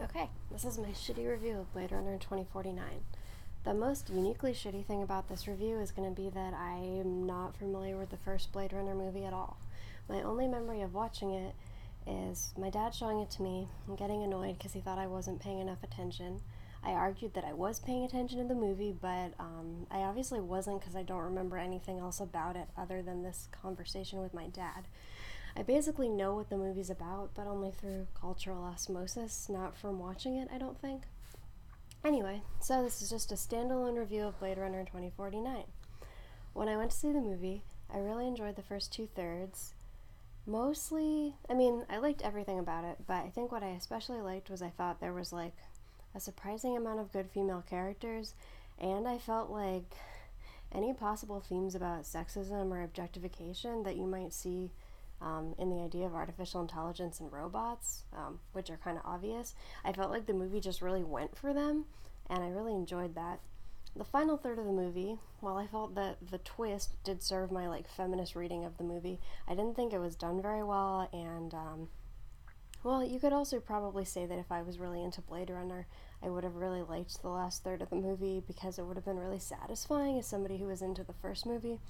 Okay, this is my shitty review of Blade Runner 2049. The most uniquely shitty thing about this review is going to be that I am not familiar with the first Blade Runner movie at all. My only memory of watching it is my dad showing it to me and getting annoyed because he thought I wasn't paying enough attention. I argued that I was paying attention to the movie, but I obviously wasn't because I don't remember anything else about it other than this conversation with my dad. I basically know what the movie's about, but only through cultural osmosis, not from watching it, I don't think. Anyway, so this is just a standalone review of Blade Runner 2049. When I went to see the movie, I really enjoyed the first two-thirds. Mostly, I liked everything about it, but I think what I especially liked was I thought there was like a surprising amount of good female characters, and I felt like any possible themes about sexism or objectification that you might see in the idea of artificial intelligence and robots, which are kind of obvious. I felt like the movie just really went for them, and I really enjoyed that. The final third of the movie, while I felt that the twist did serve my like feminist reading of the movie, I didn't think it was done very well, and well, you could also probably say that if I was really into Blade Runner, I would have really liked the last third of the movie because it would have been really satisfying as somebody who was into the first movie.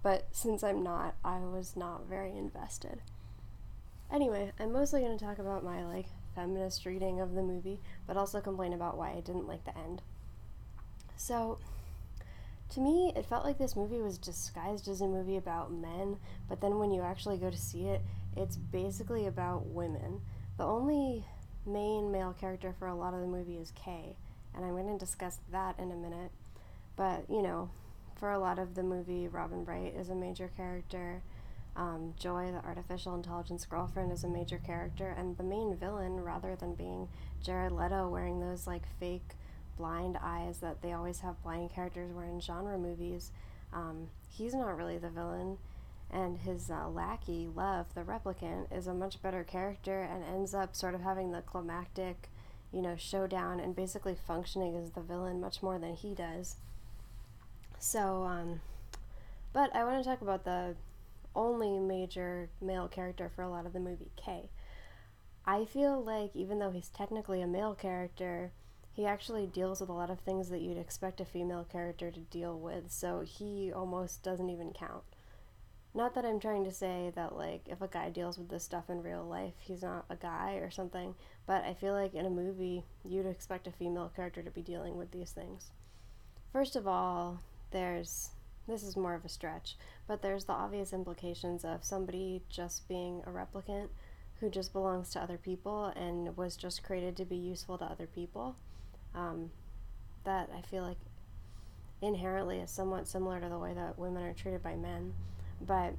But since I'm not, I was not very invested. Anyway, I'm mostly going to talk about my like feminist reading of the movie, but also complain about why I didn't like the end. So, to me, it felt like this movie was disguised as a movie about men, but then when you actually go to see it, it's basically about women. The only main male character for a lot of the movie is Kay, and I'm going to discuss that in a minute. But, for a lot of the movie, Robin Wright is a major character. Joy, the artificial intelligence girlfriend, is a major character, and the main villain, rather than being Jared Leto wearing those like fake blind eyes that they always have blind characters wear in genre movies, he's not really the villain. And his lackey, Love, the replicant, is a much better character and ends up sort of having the climactic, showdown and basically functioning as the villain much more than he does. So, but I want to talk about the only major male character for a lot of the movie, Kay. I feel like even though he's technically a male character, he actually deals with a lot of things that you'd expect a female character to deal with, so he almost doesn't even count. Not that I'm trying to say that, like, if a guy deals with this stuff in real life, he's not a guy or something, but I feel like in a movie, you'd expect a female character to be dealing with these things. First of all, this is more of a stretch, but there's the obvious implications of somebody just being a replicant who just belongs to other people and was just created to be useful to other people. That I feel like inherently is somewhat similar to the way that women are treated by men. But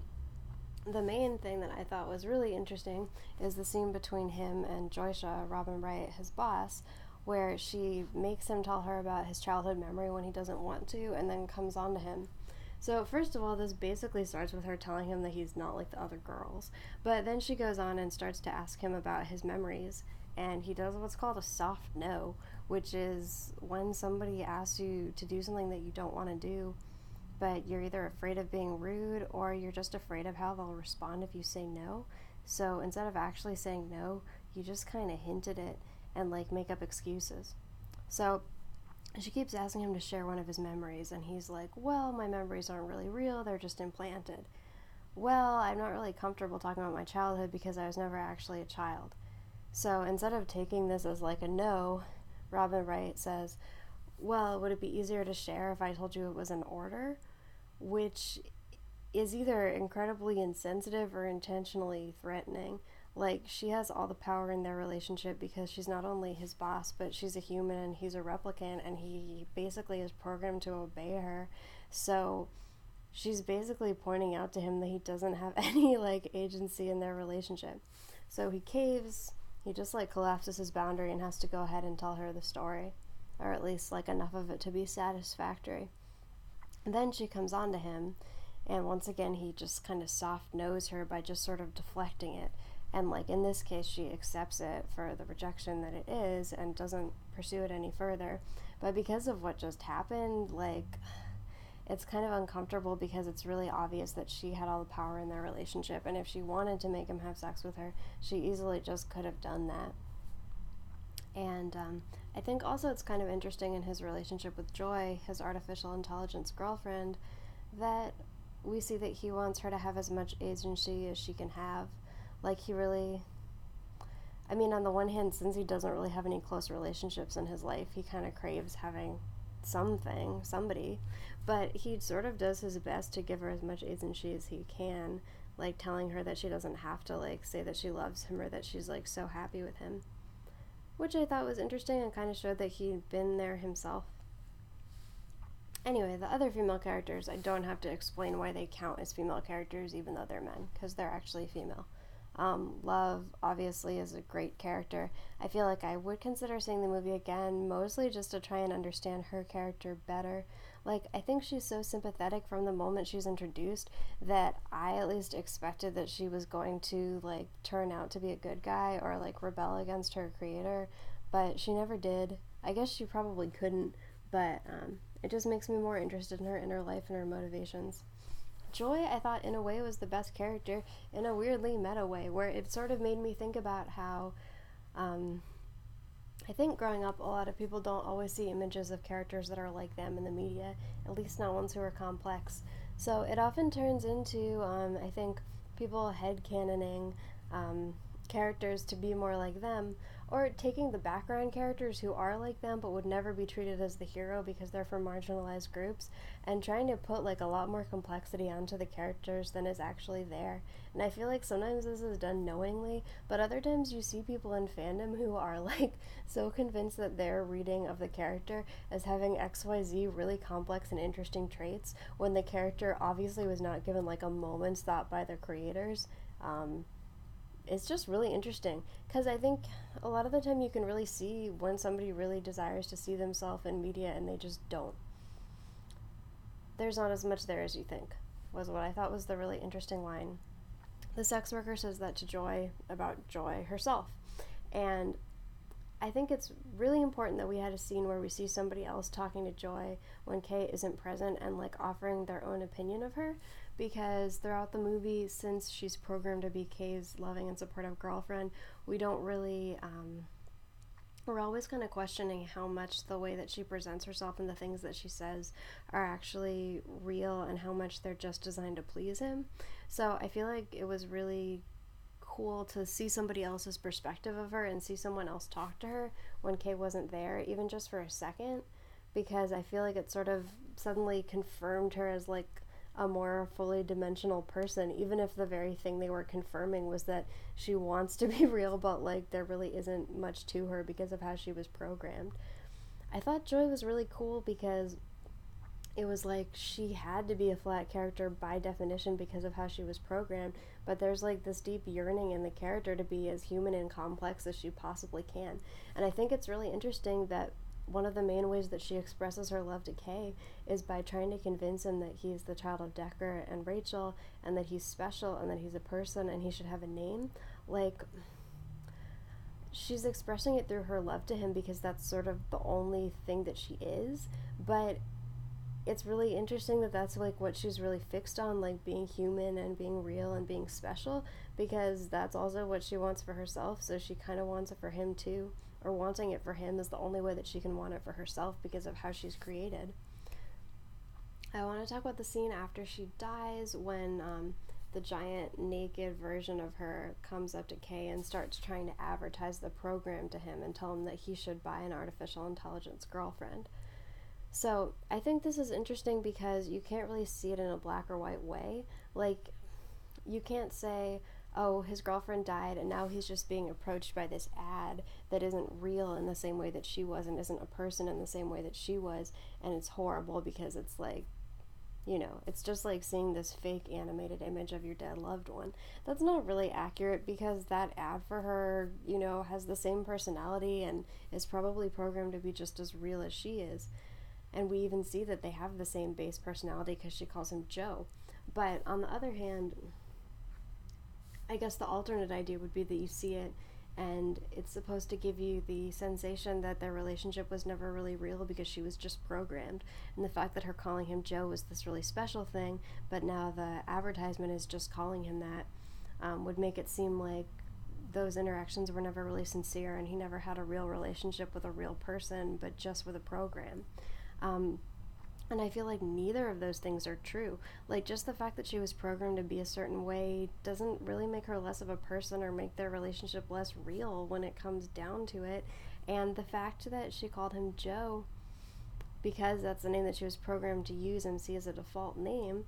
the main thing that I thought was really interesting is the scene between him and Joysha, Robin Wright, his boss, where she makes him tell her about his childhood memory when he doesn't want to, and then comes on to him. So, first of all, this basically starts with her telling him that he's not like the other girls. But then she goes on and starts to ask him about his memories, and he does what's called a soft no, which is when somebody asks you to do something that you don't want to do, but you're either afraid of being rude or you're just afraid of how they'll respond if you say no. So instead of actually saying no, you just kind of hint at it and like make up excuses. So she keeps asking him to share one of his memories, and he's like, well, my memories aren't really real, they're just implanted. Well, I'm not really comfortable talking about my childhood because I was never actually a child. So instead of taking this as like a no, Robin Wright says, well, would it be easier to share if I told you it was an order? Which is either incredibly insensitive or intentionally threatening. Like, she has all the power in their relationship because she's not only his boss, but she's a human and he's a replicant, and he basically is programmed to obey her. So she's basically pointing out to him that he doesn't have any like agency in their relationship. So he caves, he just like collapses his boundary and has to go ahead and tell her the story, or at least like enough of it to be satisfactory. And then she comes on to him, and once again he just kind of soft knows her by just sort of deflecting it. And like in this case, she accepts it for the rejection that it is and doesn't pursue it any further. But because of what just happened, like, it's kind of uncomfortable because it's really obvious that she had all the power in their relationship, and if she wanted to make him have sex with her, she easily just could have done that. And I think also it's kind of interesting in his relationship with Joy, his artificial intelligence girlfriend, that we see that he wants her to have as much agency as she can have. Like, he really, I mean, on the one hand, since he doesn't really have any close relationships in his life, he kind of craves having somebody, but he sort of does his best to give her as much agency as he can, like telling her that she doesn't have to, like, say that she loves him or that she's, like, so happy with him, which I thought was interesting and kind of showed that he'd been there himself. Anyway, the other female characters, I don't have to explain why they count as female characters even though they're men, because they're actually female. Love, obviously, is a great character. I feel like I would consider seeing the movie again, mostly just to try and understand her character better. Like, I think she's so sympathetic from the moment she's introduced that I at least expected that she was going to, like, turn out to be a good guy or, like, rebel against her creator, but she never did. I guess she probably couldn't, but it just makes me more interested in her inner life and her motivations. Joy, I thought, in a way, was the best character in a weirdly meta way, where it sort of made me think about how I think growing up, a lot of people don't always see images of characters that are like them in the media, at least not ones who are complex. So it often turns into, I think, people headcanoning characters to be more like them, or taking the background characters who are like them but would never be treated as the hero because they're from marginalized groups, and trying to put, like, a lot more complexity onto the characters than is actually there. And I feel like sometimes this is done knowingly, but other times you see people in fandom who are, like, so convinced that their reading of the character as having XYZ really complex and interesting traits when the character obviously was not given, like, a moment's thought by the creators. It's just really interesting, because I think a lot of the time you can really see when somebody really desires to see themselves in media and they just don't. There's not as much there as you think, was what I thought was the really interesting line. The sex worker says that to Joy about Joy herself, and I think it's really important that we had a scene where we see somebody else talking to Joy when Kay isn't present and, like, offering their own opinion of her, because throughout the movie, since she's programmed to be Kay's loving and supportive girlfriend, we don't really, we're always kind of questioning how much the way that she presents herself and the things that she says are actually real and how much they're just designed to please him. So I feel like it was really cool to see somebody else's perspective of her and see someone else talk to her when Kay wasn't there, even just for a second, because I feel like it sort of suddenly confirmed her as, like, a more fully dimensional person, even if the very thing they were confirming was that she wants to be real, but, like, there really isn't much to her because of how she was programmed. I thought Joy was really cool because it was like she had to be a flat character by definition because of how she was programmed, but there's, like, this deep yearning in the character to be as human and complex as she possibly can. And I think it's really interesting that one of the main ways that she expresses her love to Kay is by trying to convince him that he's the child of Decker and Rachel, and that he's special, and that he's a person, and he should have a name. Like, she's expressing it through her love to him because that's sort of the only thing that she is, but it's really interesting that that's, like, what she's really fixed on, like, being human and being real and being special, because that's also what she wants for herself, so she kind of wants it for him too, or wanting it for him is the only way that she can want it for herself because of how she's created. I want to talk about the scene after she dies when the giant naked version of her comes up to Kay and starts trying to advertise the program to him and tell him that he should buy an artificial intelligence girlfriend. So I think this is interesting because you can't really see it in a black or white way. Like, you can't say, oh, his girlfriend died and now he's just being approached by this ad that isn't real in the same way that she was and isn't a person in the same way that she was, and it's horrible because it's like, you know, it's just like seeing this fake animated image of your dead loved one. That's not really accurate because that ad for her, you know, has the same personality and is probably programmed to be just as real as she is. And we even see that they have the same base personality because she calls him Joe. But on the other hand, I guess the alternate idea would be that you see it and it's supposed to give you the sensation that their relationship was never really real because she was just programmed. And the fact that her calling him Joe was this really special thing, but now the advertisement is just calling him that, would make it seem like those interactions were never really sincere, and he never had a real relationship with a real person, but just with a program. And I feel like neither of those things are true. Like, just the fact that she was programmed to be a certain way doesn't really make her less of a person or make their relationship less real when it comes down to it. And the fact that she called him Joe, because that's the name that she was programmed to use and see as a default name,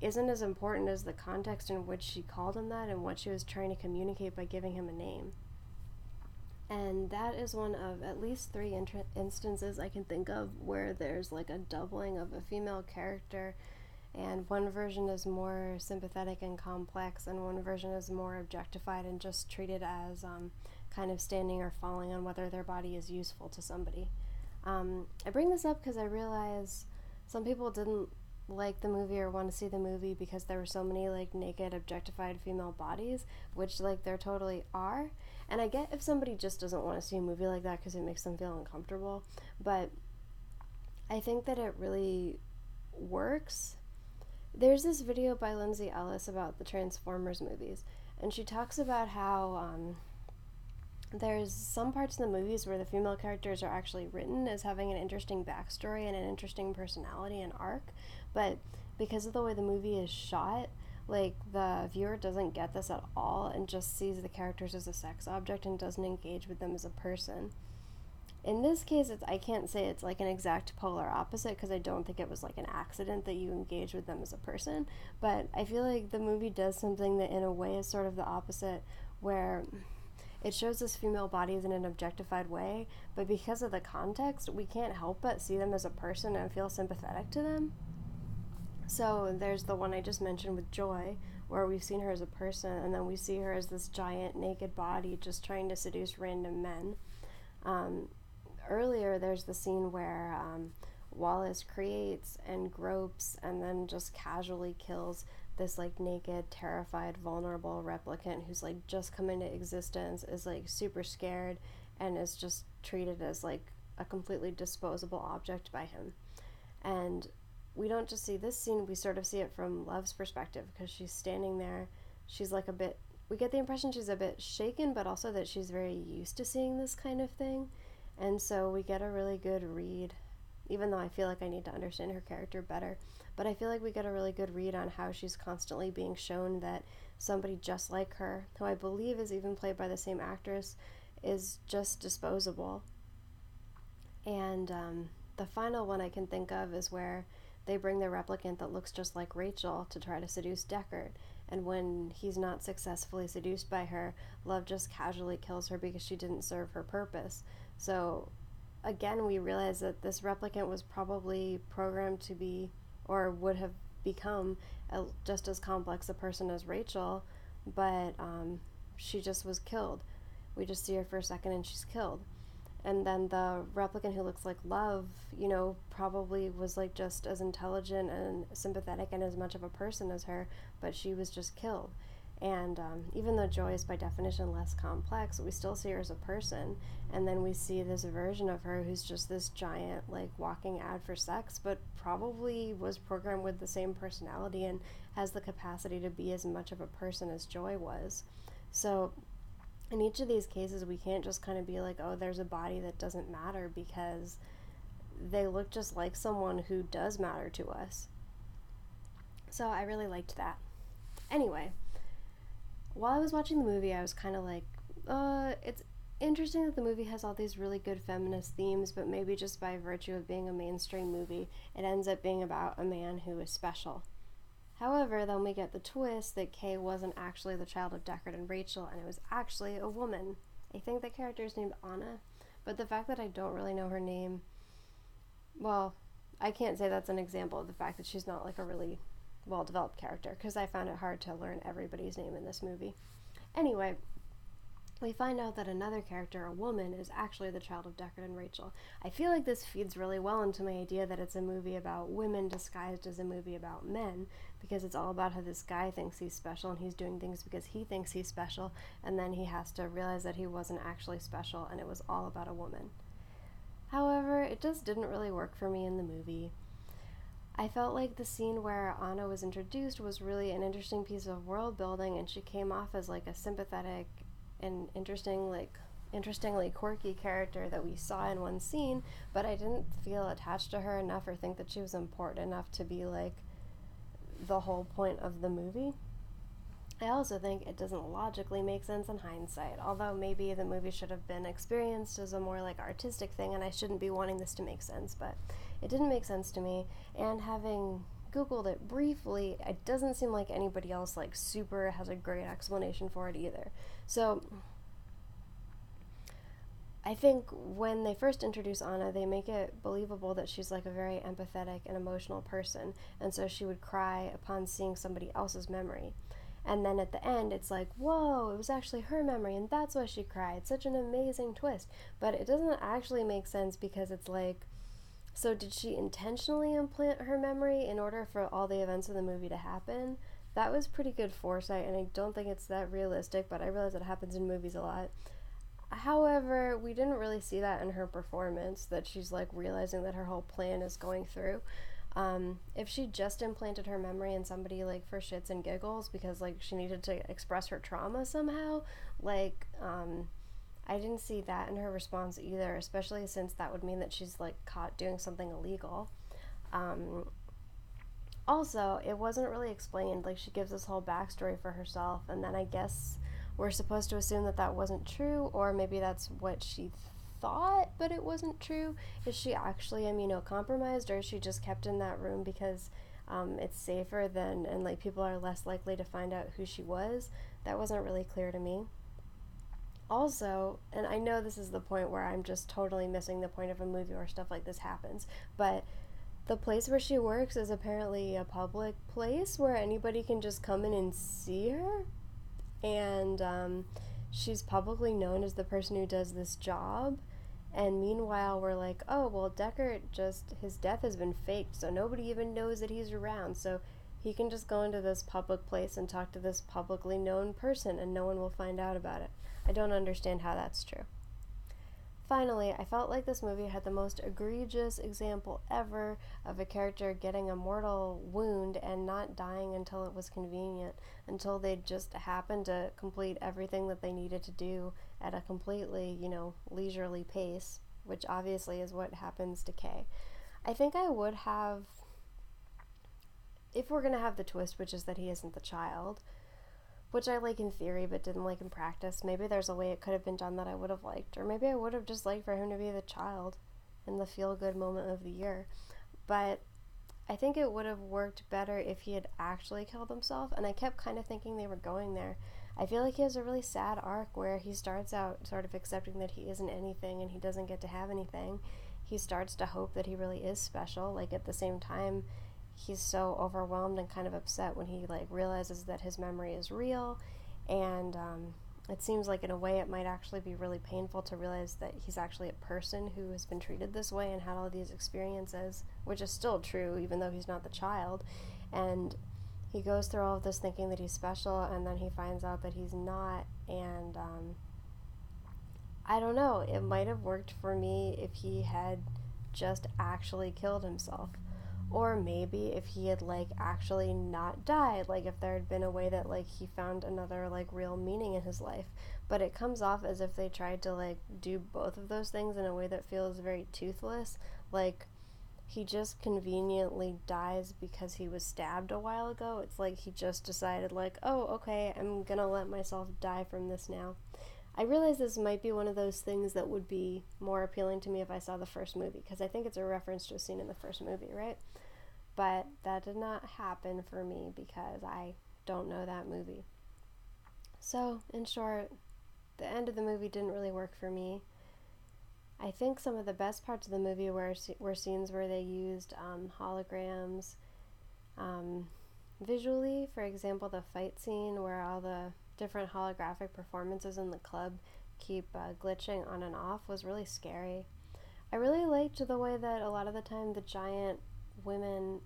isn't as important as the context in which she called him that and what she was trying to communicate by giving him a name. And that is one of at least 3 instances I can think of where there's like a doubling of a female character, and one version is more sympathetic and complex, and one version is more objectified and just treated as kind of standing or falling on whether their body is useful to somebody. I bring this up because I realize some people didn't like the movie or want to see the movie because there were so many like naked objectified female bodies, which like there totally are. And I get if somebody just doesn't want to see a movie like that because it makes them feel uncomfortable, but I think that it really works. There's this video by Lindsay Ellis about the Transformers movies, and she talks about how there's some parts in the movies where the female characters are actually written as having an interesting backstory and an interesting personality and arc, but because of the way the movie is shot, like, the viewer doesn't get this at all and just sees the characters as a sex object and doesn't engage with them as a person. In this case, I can't say it's like an exact polar opposite because I don't think it was like an accident that you engage with them as a person, but I feel like the movie does something that in a way is sort of the opposite, where it shows us female bodies in an objectified way, but because of the context, we can't help but see them as a person and feel sympathetic to them. So there's the one I just mentioned with Joy, where we've seen her as a person, and then we see her as this giant naked body just trying to seduce random men. Earlier, there's the scene where Wallace creates and gropes and then just casually kills this like naked, terrified, vulnerable replicant who's like just come into existence, is like super scared, and is just treated as like a completely disposable object by him. And we don't just see this scene, we sort of see it from Love's perspective, because she's standing there, she's like a bit, we get the impression she's a bit shaken, but also that she's very used to seeing this kind of thing, and so we get a really good read, even though I feel like I need to understand her character better, but I feel like we get a really good read on how she's constantly being shown that somebody just like her, who I believe is even played by the same actress, is just disposable. And the final one I can think of is where they bring the replicant that looks just like Rachel to try to seduce Deckard, and when he's not successfully seduced by her, Love just casually kills her because she didn't serve her purpose. So again, we realize that this replicant was probably programmed to be, or would have become, just as complex a person as Rachel, but she just was killed. We just see her for a second and she's killed. And then the replicant who looks like Love, you know, probably was like just as intelligent and sympathetic and as much of a person as her, but she was just killed. And even though Joy is by definition less complex, we still see her as a person. And then we see this version of her who's just this giant, like, walking ad for sex, but probably was programmed with the same personality and has the capacity to be as much of a person as Joy was. So in each of these cases, we can't just kind of be like, oh, there's a body that doesn't matter, because they look just like someone who does matter to us. So I really liked that. Anyway, while I was watching the movie, I was kind of like, it's interesting that the movie has all these really good feminist themes, but maybe just by virtue of being a mainstream movie, it ends up being about a man who is special. However, then we get the twist that Kay wasn't actually the child of Deckard and Rachel, and it was actually a woman. I think the character is named Anna, but the fact that I don't really know her name, well, I can't say that's an example of the fact that she's not like a really well-developed character, because I found it hard to learn everybody's name in this movie. Anyway, we find out that another character, a woman, is actually the child of Deckard and Rachel. I feel like this feeds really well into my idea that it's a movie about women disguised as a movie about men, because it's all about how this guy thinks he's special and he's doing things because he thinks he's special, and then he has to realize that he wasn't actually special and it was all about a woman. However, it just didn't really work for me in the movie. I felt like the scene where Anna was introduced was really an interesting piece of world building, and she came off as like a sympathetic an interestingly quirky character that we saw in one scene, but I didn't feel attached to her enough or think that she was important enough to be like the whole point of the movie. I also think it doesn't logically make sense in hindsight, although maybe the movie should have been experienced as a more like artistic thing and I shouldn't be wanting this to make sense, but it didn't make sense to me. And having Googled it briefly, it doesn't seem like anybody else like super has a great explanation for it either. So I think when they first introduce Anna, they make it believable that she's like a very empathetic and emotional person, and so she would cry upon seeing somebody else's memory. And then at the end, it's like, whoa, it was actually her memory, and that's why she cried. Such an amazing twist. But it doesn't actually make sense because it's like, so did she intentionally implant her memory in order for all the events of the movie to happen? That was pretty good foresight, and I don't think it's that realistic, but I realize it happens in movies a lot. However, we didn't really see that in her performance, that she's like realizing that her whole plan is going through. If she just implanted her memory in somebody like for shits and giggles because like she needed to express her trauma somehow, like I didn't see that in her response either, especially since that would mean that she's like caught doing something illegal. Also, it wasn't really explained. Like she gives this whole backstory for herself, and then I guess we're supposed to assume that that wasn't true, or maybe that's what she thought, but it wasn't true. Is she actually immunocompromised, or is she just kept in that room because it's safer than, and like people are less likely to find out who she was? That wasn't really clear to me. Also, and I know this is the point where I'm just totally missing the point of a movie where stuff like this happens, but the place where she works is apparently a public place where anybody can just come in and see her, and she's publicly known as the person who does this job. And meanwhile, we're like, oh, well, Deckard his death has been faked, so nobody even knows that he's around. So he can just go into this public place and talk to this publicly known person, and no one will find out about it. I don't understand how that's true. Finally, I felt like this movie had the most egregious example ever of a character getting a mortal wound and not dying until it was convenient, until they just happened to complete everything that they needed to do at a completely, leisurely pace, which obviously is what happens to Kay. I think I would have, if we're going to have the twist, which is that he isn't the child, which I like in theory but didn't like in practice. Maybe there's a way it could have been done that I would have liked, or maybe I would have just liked for him to be the child in the feel-good moment of the year. But I think it would have worked better if he had actually killed himself, and I kept kind of thinking they were going there. I feel like he has a really sad arc where he starts out sort of accepting that he isn't anything and he doesn't get to have anything. He starts to hope that he really is special, like at the same time he's so overwhelmed and kind of upset when he like realizes that his memory is real, and it seems like in a way it might actually be really painful to realize that he's actually a person who has been treated this way and had all these experiences, which is still true even though he's not the child. And he goes through all of this thinking that he's special, and then he finds out that he's not, and I don't know, it might have worked for me if he had just actually killed himself. Or maybe if he had, like, actually not died, like, if there had been a way that, like, he found another, like, real meaning in his life. But it comes off as if they tried to, like, do both of those things in a way that feels very toothless. Like, he just conveniently dies because he was stabbed a while ago. It's like he just decided, like, oh, okay, I'm gonna let myself die from this now. I realize this might be one of those things that would be more appealing to me if I saw the first movie, because I think it's a reference to a scene in the first movie, right? But that did not happen for me because I don't know that movie. So, in short, the end of the movie didn't really work for me. I think some of the best parts of the movie were scenes where they used holograms visually. For example, the fight scene where all the different holographic performances in the club keep glitching on and off was really scary. I really liked the way that a lot of the time the giant women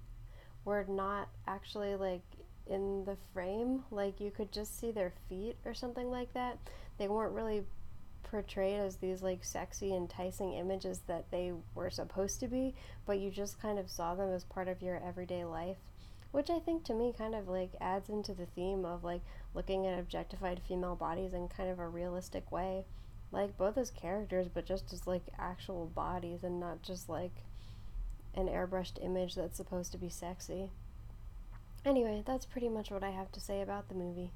were not actually like in the frame, like you could just see their feet or something like that. They weren't really portrayed as these like sexy, enticing images that they were supposed to be, but you just kind of saw them as part of your everyday life. which I think to me kind of like adds into the theme of like looking at objectified female bodies in kind of a realistic way, like both as characters but just as like actual bodies and not just like an airbrushed image that's supposed to be sexy. Anyway, that's pretty much what I have to say about the movie.